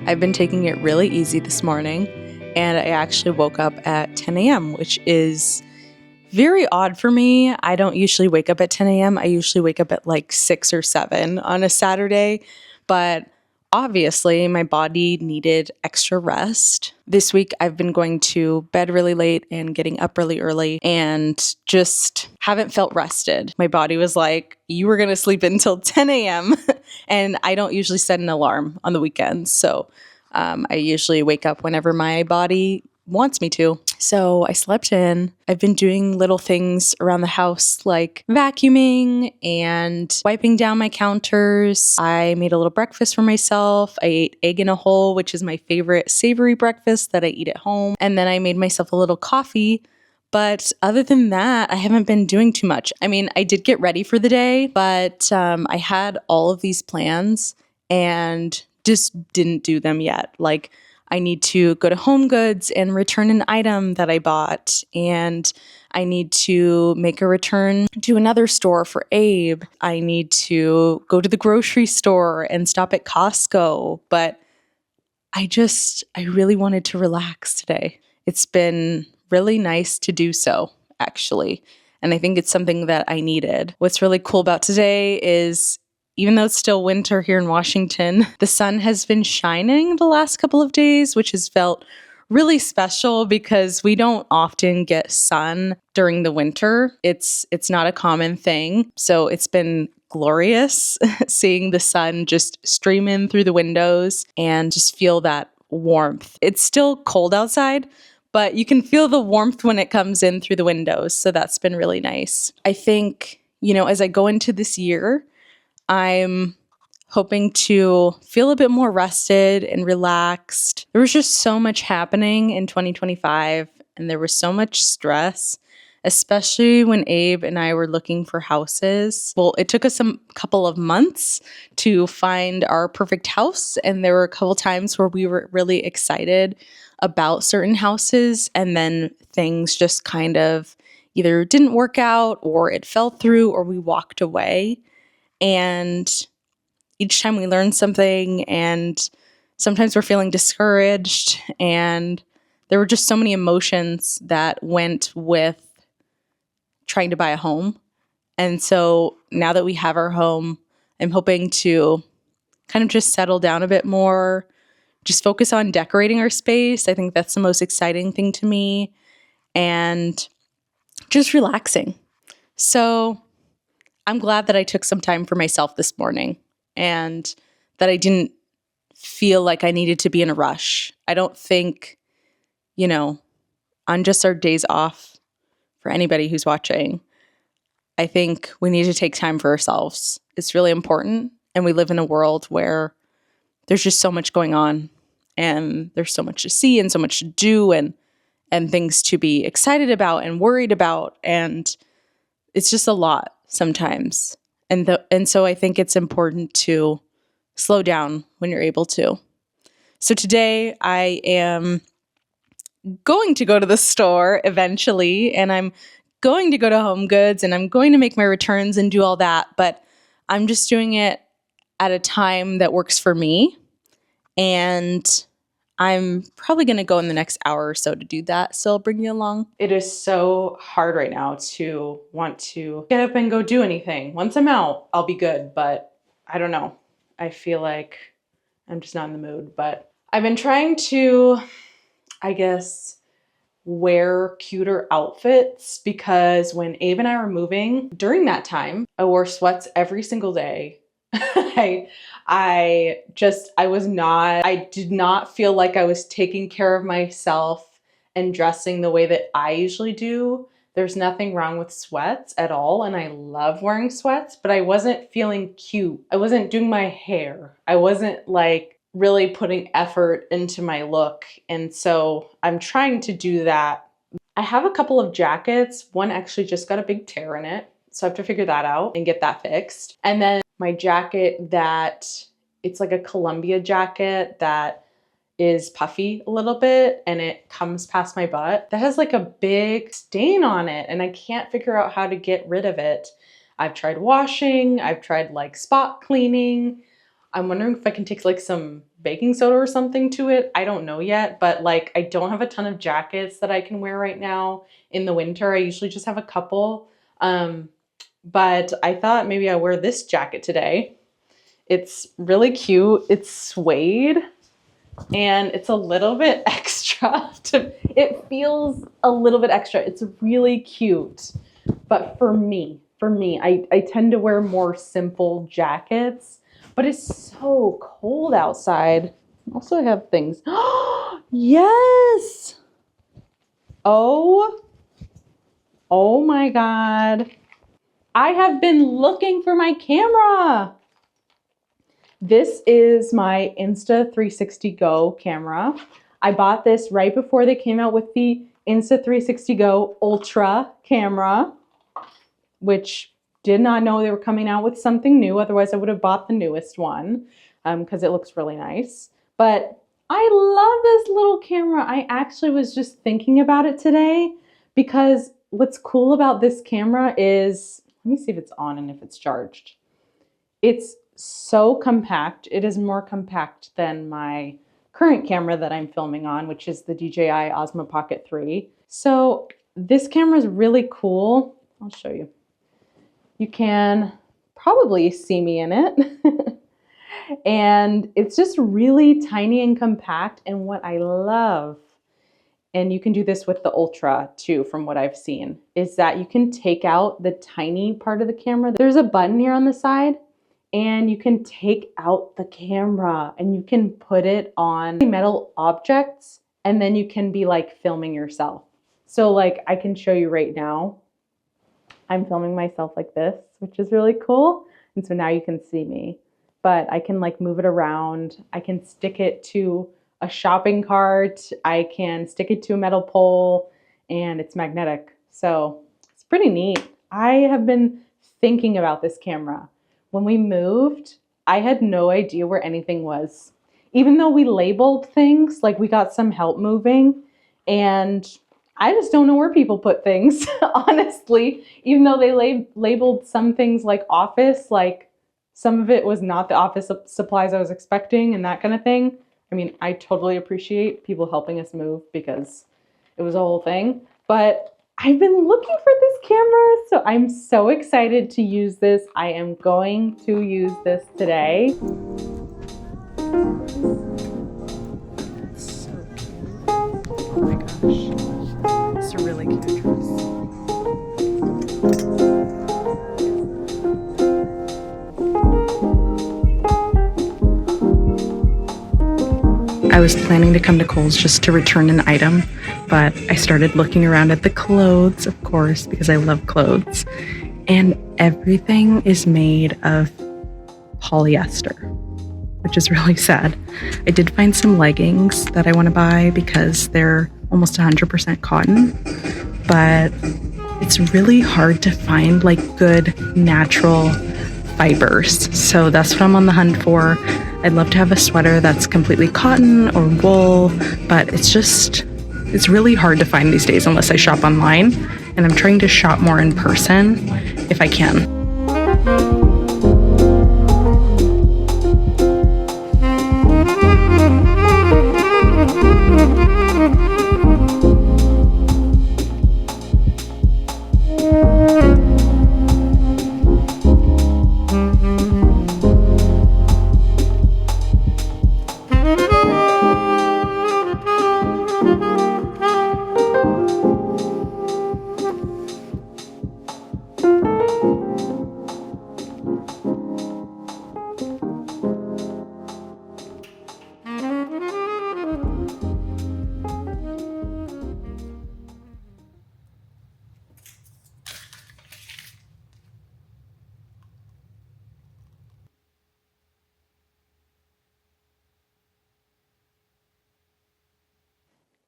I've been taking it really easy this morning, and I actually woke up at 10 a.m., which is very odd for me. I don't usually wake up at 10 a.m. I usually wake up at like 6 or 7 on a Saturday, but obviously my body needed extra rest. This week I've been going to bed really late and getting up really early and just haven't felt rested. My body was like, you were going to sleep until 10 a.m. and I don't usually set an alarm on the weekends. So I usually wake up whenever my body wants me to. So I slept in. I've been doing little things around the house like vacuuming and wiping down my counters. I made a little breakfast for myself. I ate egg in a hole, which is my favorite savory breakfast that I eat at home. And then I made myself a little coffee. But other than that, I haven't been doing too much. I mean, I did get ready for the day, but I had all of these plans and just didn't do them yet. Like, I need to go to Home Goods and return an item that I bought, and I need to make a return to another store for Abe. I need to go to the grocery store and stop at Costco, but I really wanted to relax today. It's been really nice to do so, actually, and I think it's something that I needed. What's really cool about today is even though it's still winter here in Washington, the sun has been shining the last couple of days, which has felt really special because we don't often get sun during the winter. It's not a common thing. So it's been glorious seeing the sun just stream in through the windows and just feel that warmth. It's still cold outside, but you can feel the warmth when it comes in through the windows. So that's been really nice. I think, as I go into this year, I'm hoping to feel a bit more rested and relaxed. There was just so much happening in 2025, and there was so much stress, especially when Abe and I were looking for houses. Well, it took us a couple of months to find our perfect house, and there were a couple times where we were really excited about certain houses, and then things just kind of either didn't work out, or it fell through, or we walked away. And each time we learn something, and sometimes we're feeling discouraged, and there were just so many emotions that went with trying to buy a home. And so now that we have our home, I'm hoping to kind of just settle down a bit more, just focus on decorating our space. I think that's the most exciting thing to me, and just relaxing. So I'm glad that I took some time for myself this morning and that I didn't feel like I needed to be in a rush. I don't think, on just our days off, for anybody who's watching, I think we need to take time for ourselves. It's really important. And we live in a world where there's just so much going on, and there's so much to see and so much to do, and things to be excited about and worried about. And it's just a lot sometimes. And so I think it's important to slow down when you're able to. So today I am going to go to the store eventually, and I'm going to go to Home Goods, and I'm going to make my returns and do all that, but I'm just doing it at a time that works for me. And I'm probably going to go in the next hour or so to do that. So I'll bring you along. It is so hard right now to want to get up and go do anything. Once I'm out, I'll be good. But I don't know. I feel like I'm just not in the mood. But I've been trying to, I guess, wear cuter outfits because when Abe and I were moving, during that time, I wore sweats every single day. I did not feel like I was taking care of myself and dressing the way that I usually do. There's nothing wrong with sweats at all, and I love wearing sweats, but I wasn't feeling cute. I wasn't doing my hair. I wasn't like really putting effort into my look, and so I'm trying to do that. I have a couple of jackets. One actually just got a big tear in it, so I have to figure that out and get that fixed. And then my jacket it's like a Columbia jacket that is puffy a little bit, and it comes past my butt. That has like a big stain on it, and I can't figure out how to get rid of it. I've tried washing, I've tried like spot cleaning. I'm wondering if I can take like some baking soda or something to it. I don't know yet, but like I don't have a ton of jackets that I can wear right now in the winter. I usually just have a couple. But I thought maybe I wear this jacket today. It's really cute. It's suede and it's a little bit extra. It feels a little bit extra. It's really cute. But for me, I tend to wear more simple jackets, but it's so cold outside. Also, I have things. Yes. Oh my God. I have been looking for my camera. This is my Insta360 Go camera. I bought this right before they came out with the Insta360 Go Ultra camera, which did not know they were coming out with something new. Otherwise, I would have bought the newest one because it looks really nice. But I love this little camera. I actually was just thinking about it today because what's cool about this camera is, let me see if it's on and if it's charged. It's so compact. It is more compact than my current camera that I'm filming on, which is the DJI Osmo Pocket 3. So this camera is really cool. I'll show you. You can probably see me in it. And it's just really tiny and compact. And what I love, and you can do this with the Ultra too, from what I've seen, is that you can take out the tiny part of the camera. There's a button here on the side, and you can take out the camera and you can put it on metal objects, and then you can be like filming yourself. So like I can show you right now. I'm filming myself like this, which is really cool. And so now you can see me, but I can like move it around. I can stick it to a shopping cart. I can stick it to a metal pole, and it's magnetic. So it's pretty neat. I have been thinking about this camera. When we moved, I had no idea where anything was. Even though we labeled things, like we got some help moving, and I just don't know where people put things, honestly. Even though they labeled some things like office, like some of it was not the office supplies I was expecting and that kind of thing. I mean, I totally appreciate people helping us move because it was a whole thing. But I've been looking for this camera, so I'm so excited to use this. I am going to use this today. It's so cute. Oh my gosh. It's a really cute dress. I was planning to come to Kohl's just to return an item, but I started looking around at the clothes, of course, because I love clothes, and everything is made of polyester, which is really sad. I did find some leggings that I want to buy because they're almost 100% cotton, but it's really hard to find like good natural fibers. So that's what I'm on the hunt for. I'd love to have a sweater that's completely cotton or wool, but it's really hard to find these days unless I shop online, and I'm trying to shop more in person if I can.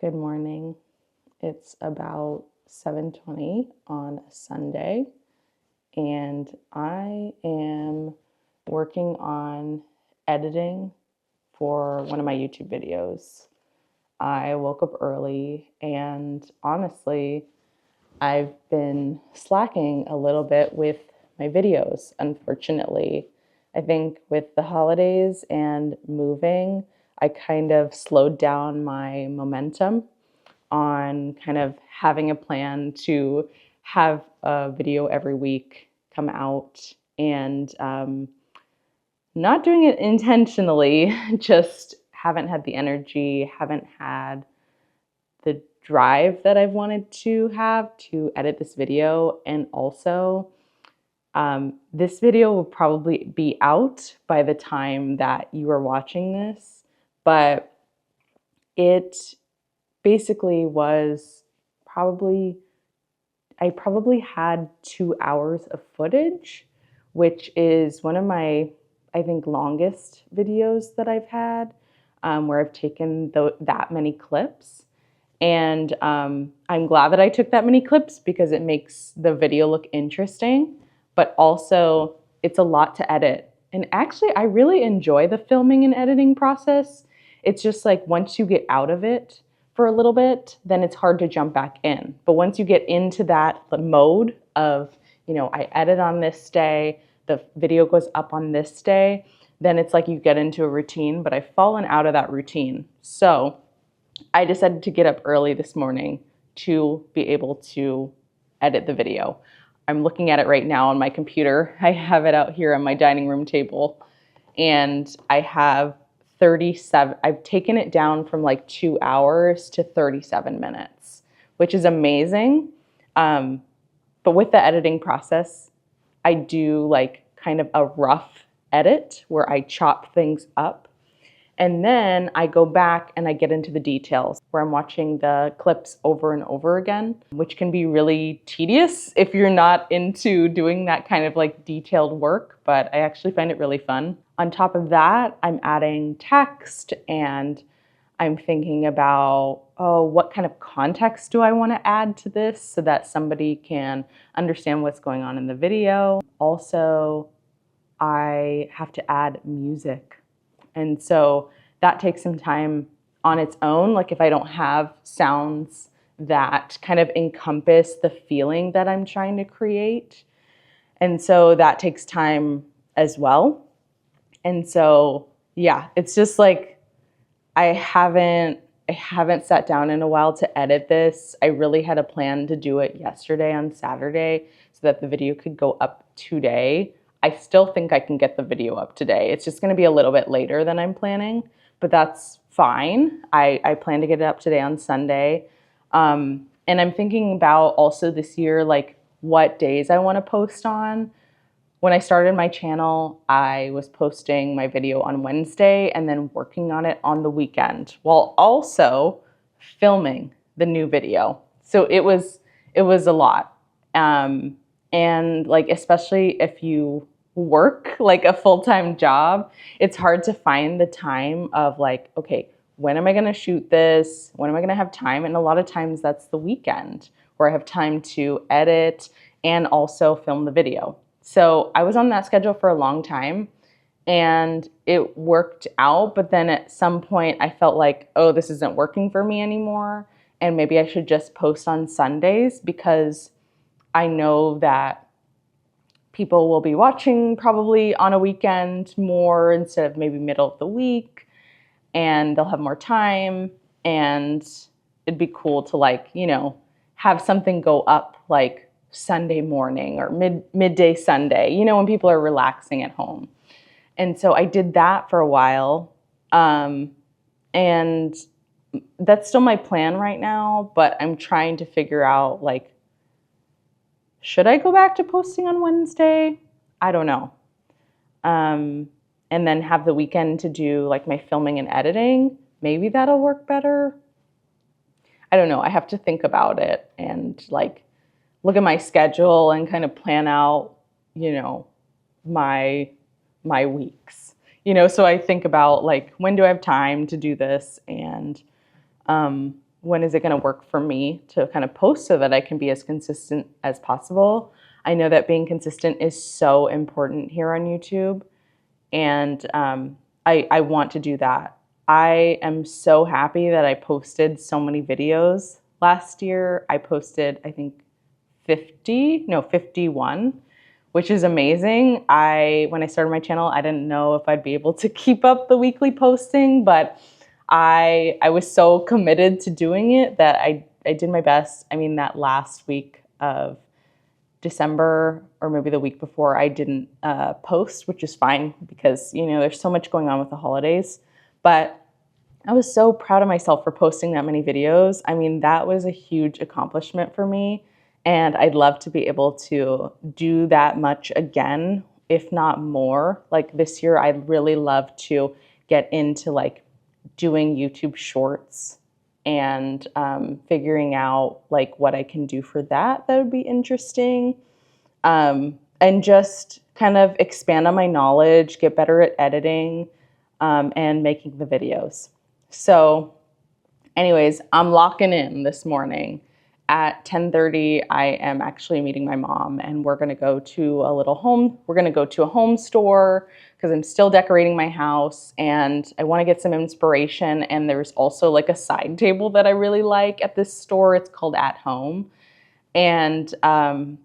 Good morning. It's about 7:20 on a Sunday, and I am working on editing for one of my YouTube videos. I woke up early, and honestly, I've been slacking a little bit with my videos, unfortunately. I think with the holidays and moving, I kind of slowed down my momentum on kind of having a plan to have a video every week come out, and not doing it intentionally, just haven't had the energy, haven't had the drive that I've wanted to have to edit this video. And also, this video will probably be out by the time that you are watching this, but it basically was probably, I probably had 2 hours of footage, which is one of my, I think, longest videos that I've had, where I've taken that many clips. And I'm glad that I took that many clips because it makes the video look interesting, but also it's a lot to edit. And actually, I really enjoy the filming and editing process. It's just like once you get out of it for a little bit, then it's hard to jump back in. But once you get into that mode of, I edit on this day, the video goes up on this day, then it's like you get into a routine, but I've fallen out of that routine. So I decided to get up early this morning to be able to edit the video. I'm looking at it right now on my computer. I have it out here on my dining room table, and I have 37, I've taken it down from like 2 hours to 37 minutes, which is amazing. But with the editing process, I do like kind of a rough edit where I chop things up. And then I go back and I get into the details where I'm watching the clips over and over again, which can be really tedious if you're not into doing that kind of like detailed work, but I actually find it really fun. On top of that, I'm adding text, and I'm thinking about, what kind of context do I want to add to this so that somebody can understand what's going on in the video. Also, I have to add music. And so that takes some time on its own. Like if I don't have sounds that kind of encompass the feeling that I'm trying to create. And so that takes time as well. And so, yeah, it's just like, I haven't sat down in a while to edit this. I really had a plan to do it yesterday on Saturday so that the video could go up today. I still think I can get the video up today. It's just gonna be a little bit later than I'm planning, but that's fine. I plan to get it up today on Sunday. And I'm thinking about also this year, like what days I wanna post on. When I started my channel, I was posting my video on Wednesday and then working on it on the weekend while also filming the new video. So it was a lot. And like, especially if you work like a full-time job, it's hard to find the time of like, okay, when am I gonna shoot this? When am I gonna have time? And a lot of times that's the weekend where I have time to edit and also film the video. So I was on that schedule for a long time and it worked out. But then at some point I felt like, oh, this isn't working for me anymore. And maybe I should just post on Sundays because I know that people will be watching probably on a weekend more instead of maybe middle of the week, and they'll have more time, and it'd be cool to like, have something go up like Sunday morning or midday Sunday, when people are relaxing at home. And so I did that for a while. And that's still my plan right now, but I'm trying to figure out like, should I go back to posting on Wednesday? I don't know. And then have the weekend to do like my filming and editing. Maybe that'll work better. I don't know. I have to think about it and like look at my schedule and kind of plan out, my weeks. So I think about like, when do I have time to do this, and when is it going to work for me to kind of post so that I can be as consistent as possible. I know that being consistent is so important here on YouTube, and I want to do that. I am so happy that I posted so many videos last year. I posted, I think, 51, which is amazing. When I started my channel, I didn't know if I'd be able to keep up the weekly posting, but I was so committed to doing it that I did my best. I mean, that last week of December, or maybe the week before, I didn't post, which is fine because, you know, there's so much going on with the holidays. But I was so proud of myself for posting that many videos. I mean, that was a huge accomplishment for me. And I'd love to be able to do that much again, if not more. Like this year, I'd really love to get into like doing YouTube shorts and figuring out like what I can do for that. That would be interesting. And just kind of expand on my knowledge, get better at editing, and making the videos. So anyways, I'm locking in this morning. At 10:30, I am actually meeting my mom, and we're gonna go to a home store because I'm still decorating my house and I wanna get some inspiration. And there's also like a side table that I really like at this store. It's called At Home. And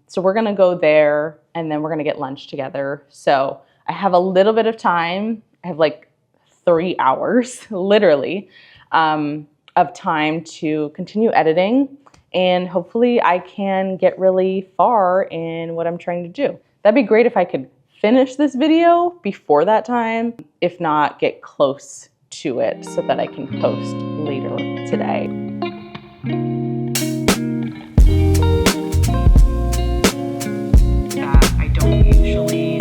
so we're gonna go there and then we're gonna get lunch together. So I have a little bit of time. I have like 3 hours, literally, of time to continue editing. And hopefully I can get really far in what I'm trying to do. That'd be great if I could finish this video before that time, if not get close to it so that I can post later today. That I don't usually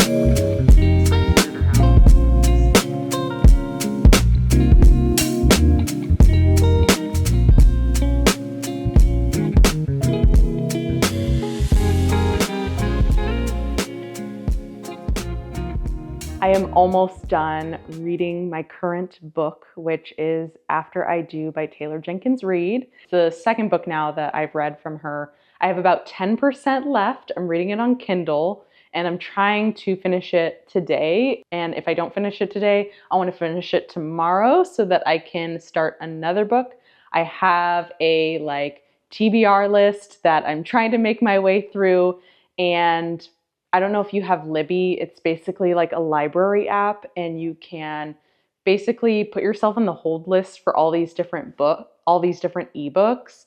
I am almost done reading my current book, which is After I Do by Taylor Jenkins Reid. It's the second book now that I've read from her. I have about 10% left. I'm reading it on Kindle and I'm trying to finish it today. And if I don't finish it today, I want to finish it tomorrow so that I can start another book. I have a like TBR list that I'm trying to make my way through, and I don't know if you have Libby. It's basically like a library app, and you can basically put yourself on the hold list for all these different ebooks.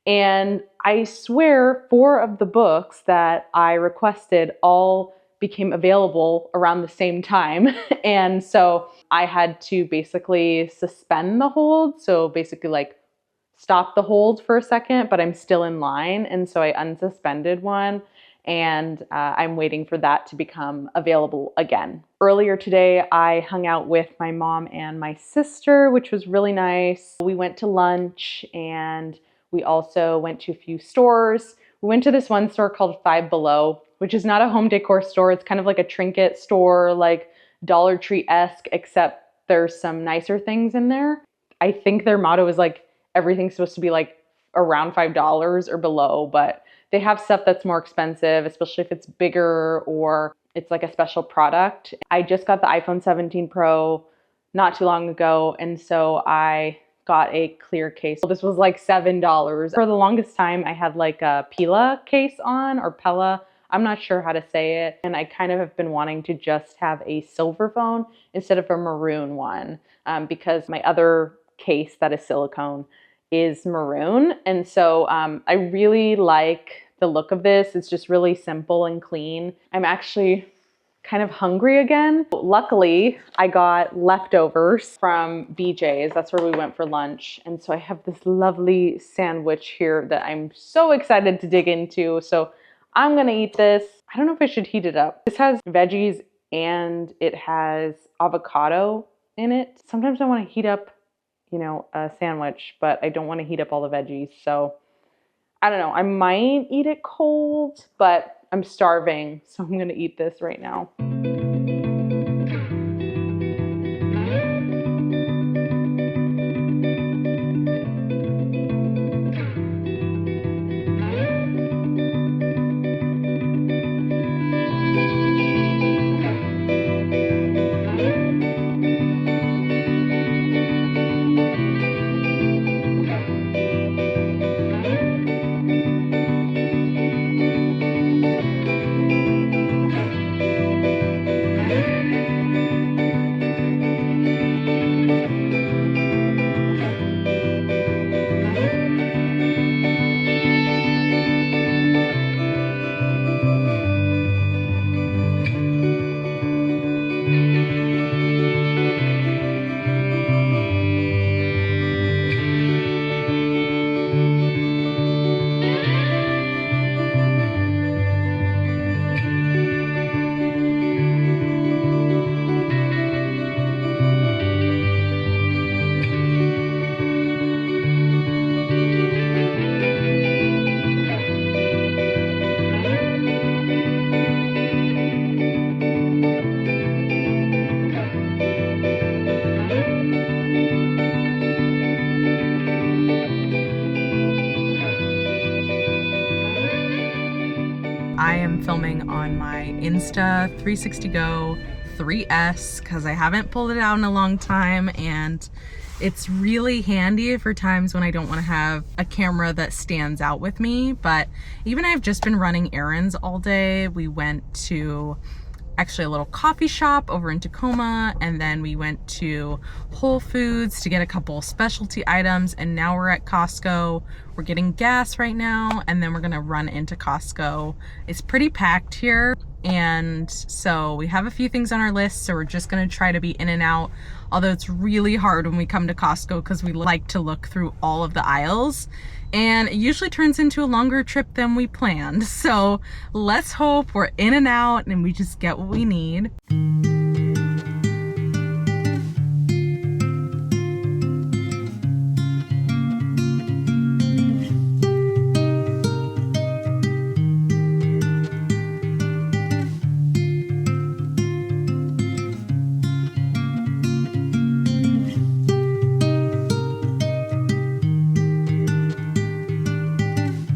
And I swear 4 of the books that I requested all became available around the same time. And so I had to basically suspend the hold. So basically like stop the hold for a second, but I'm still in line. And so I unsuspended one, and I'm waiting for that to become available again. Earlier today, I hung out with my mom and my sister, which was really nice. We went to lunch and we also went to a few stores. We went to this one store called Five Below, which is not a home decor store. It's kind of like a trinket store, like Dollar Tree-esque, except there's some nicer things in there. I think their motto is like, everything's supposed to be like around $5 or below, but they have stuff that's more expensive, especially if it's bigger or it's like a special product. I just got the iPhone 17 Pro not too long ago, and so I got a clear case. This was like $7. For the longest time, I had like a Pella case on, or Pella. I'm not sure how to say it. And I kind of have been wanting to just have a silver phone instead of a maroon one, because my other case that is silicone is maroon. And so I really like the look of this. It's just really simple and clean. I'm actually kind of hungry again. Luckily, I got leftovers from BJ's. That's where we went for lunch. And so I have this lovely sandwich here that I'm so excited to dig into. So I'm gonna eat this. I don't know if I should heat it up. This has veggies and it has avocado in it. Sometimes I wanna heat up, you know, a sandwich, but I don't wanna heat up all the veggies. So I don't know, I might eat it cold, but I'm starving, so I'm gonna eat this right now. Insta360 Go 3S because I haven't pulled it out in a long time, and it's really handy for times when I don't want to have a camera that stands out with me. But even I've just been running errands all day. We went to actually a little coffee shop over in Tacoma, and then we went to Whole Foods to get a couple specialty items, and now we're at Costco. We're getting gas right now, and then we're gonna run into Costco. It's pretty packed here, and so we have a few things on our list, so we're just gonna try to be in and out, although it's really hard when we come to Costco because we like to look through all of the aisles, and it usually turns into a longer trip than we planned. So let's hope we're in and out and we just get what we need.